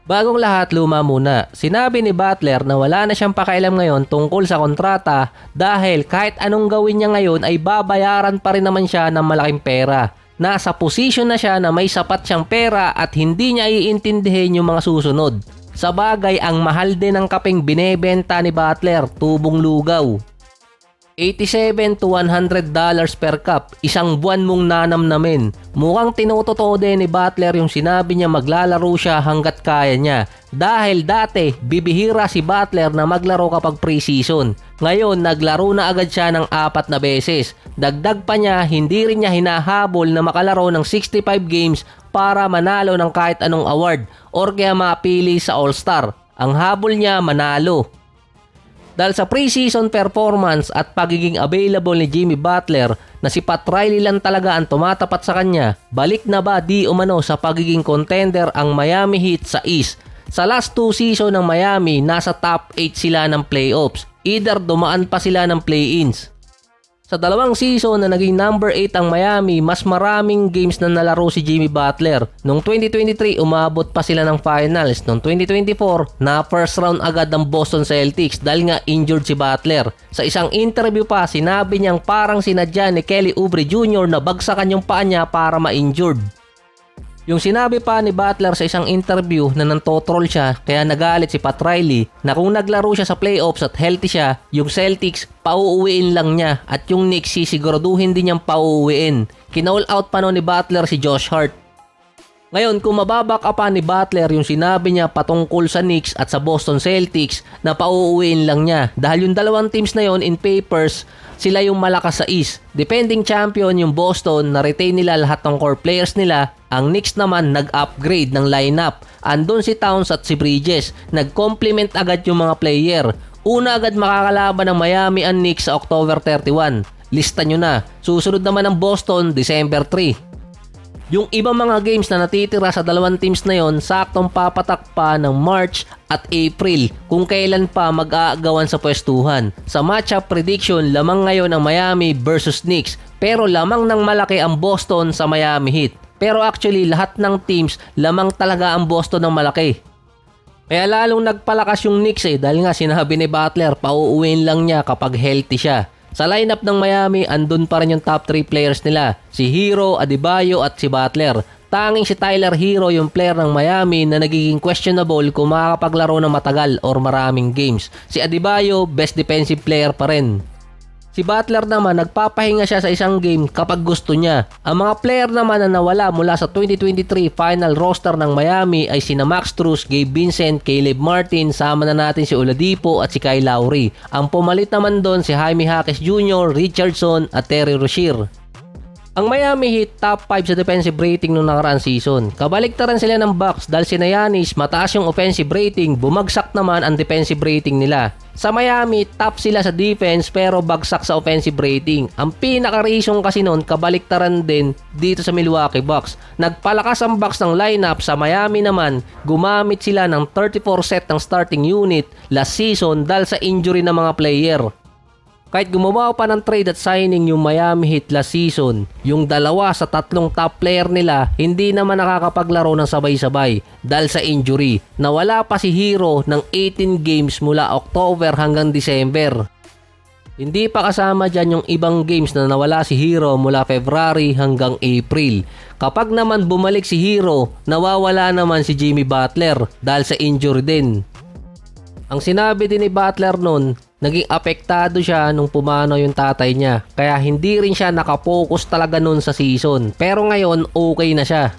Bagong lahat, luma muna. Sinabi ni Butler na wala na siyang pakialam ngayon tungkol sa kontrata dahil kahit anong gawin niya ngayon ay babayaran pa rin naman siya ng malaking pera. Nasa posisyon na siya na may sapat siyang pera at hindi niya iintindihin yung mga susunod. Sa bagay, ang mahal din ng kapeng binebenta ni Butler, tubong lugaw. $87 to $100 per cup, isang buwan mong nanamnamin. Mukhang tinutotoo din ni Butler yung sinabi niya maglalaro siya hanggat kaya niya. Dahil dati, bibihira si Butler na maglaro kapag preseason. Ngayon, naglaro na agad siya ng 4 na beses. Dagdag pa niya, hindi rin niya hinahabol na makalaro ng 65 games para manalo ng kahit anong award or kaya mapili sa All-Star. Ang habol niya, manalo. Dahil sa preseason performance at pagiging available ni Jimmy Butler na si Pat Riley lang talaga ang tumatapat sa kanya, balik na ba di umano sa pagiging contender ang Miami Heat sa East? Sa last 2 season ng Miami, nasa top 8 sila ng playoffs. Either dumaan pa sila ng play-ins. Sa 2 season na naging number 8 ang Miami, mas maraming games na nalaro si Jimmy Butler. Noong 2023, umabot pa sila ng finals. Noong 2024, na first round agad ng Boston Celtics dahil nga injured si Butler. Sa isang interview pa, sinabi niyang parang sinadya ni Kelly Oubre Jr. na bagsakan yung paa niya para ma-injured. Yung sinabi pa ni Butler sa isang interview na nantotroll siya kaya nagalit si Pat Riley na kung naglaro siya sa playoffs at healthy siya, yung Celtics pauuwiin lang niya at yung Knicks sisiguraduhin din niyang pauuwiin. Kinoll out pa ni Butler si Josh Hart. Ngayon, kung mababak pa ni Butler yung sinabi niya patungkol sa Knicks at sa Boston Celtics na pauuwiin lang niya dahil yung 2 teams na yon in papers, sila yung malakas sa East. Defending champion yung Boston, na-retain nila lahat ng core players nila. Ang Knicks naman nag-upgrade ng lineup. Andun si Towns at si Bridges. Nag-complement agad yung mga player. Una agad makakalaban ng Miami ang Knicks sa October 31. Lista nyo na. Susunod naman ang Boston, December 3. Yung ibang mga games na natitira sa 2 teams na yon, saktong papatak pa ng March at April kung kailan pa mag-aagawan sa pwestuhan. Sa matchup prediction, lamang ngayon ang Miami versus Knicks, pero lamang ng malaki ang Boston sa Miami Heat. Pero actually, lahat ng teams, lamang talaga ang Boston ng malaki. Kaya lalong nagpalakas yung Knicks dahil nga sinabi ni Butler, pauuwiin lang niya kapag healthy siya. Sa lineup ng Miami, andun pa rin yung top 3 players nila, si Hero, Adebayo at si Butler. Tanging si Tyler Hero yung player ng Miami na nagiging questionable kung makakapaglaro ng matagal or maraming games. Si Adebayo, best defensive player pa rin. Si Butler naman, nagpapahinga siya sa isang game kapag gusto niya. Ang mga player naman na nawala mula sa 2023 final roster ng Miami ay sina Max Strus, Gabe Vincent, Caleb Martin, sama na natin si Oladipo at si Kyle Lowry. Ang pumalit naman doon si Jaime Jaquez Jr., Richardson at Terry Rozier. Ang Miami Heat top 5 sa defensive rating noong nakaraang season. Kabaliktaran sila ng Bucks dahil si Giannis mataas yung offensive rating, bumagsak naman ang defensive rating nila. Sa Miami, top sila sa defense pero bagsak sa offensive rating. Ang pinaka-reason kasi noon, kabaliktaran din dito sa Milwaukee Bucks. Nagpalakas ang Bucks ng lineup. Sa Miami naman, gumamit sila ng 34 set ng starting unit last season dahil sa injury ng mga player. Kahit gumawa pa ng trade at signing yung Miami Heat last season, yung 2 sa 3 top player nila hindi naman nakakapaglaro ng sabay-sabay dahil sa injury. Nawala pa si Hero ng 18 games mula October hanggang December. Hindi pa kasama dyan yung ibang games na nawala si Hero mula February hanggang April. Kapag naman bumalik si Hero, nawawala naman si Jimmy Butler dahil sa injury din. Ang sinabi din ni Butler noon, naging apektado siya nung pumanaw yung tatay niya. Kaya hindi rin siya nakapokus talaga nun sa season. Pero ngayon, okay na siya.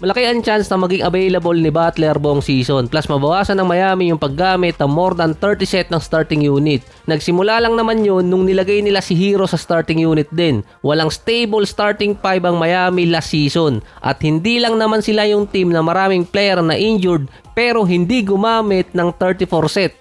Malaki ang chance na maging available ni Butler buong season. Plus mabawasan ng Miami yung paggamit ng more than 30 set ng starting unit. Nagsimula lang naman yun nung nilagay nila si Hero sa starting unit din. Walang stable starting 5 ang Miami last season. At hindi lang naman sila yung team na maraming player na injured pero hindi gumamit ng 34 set.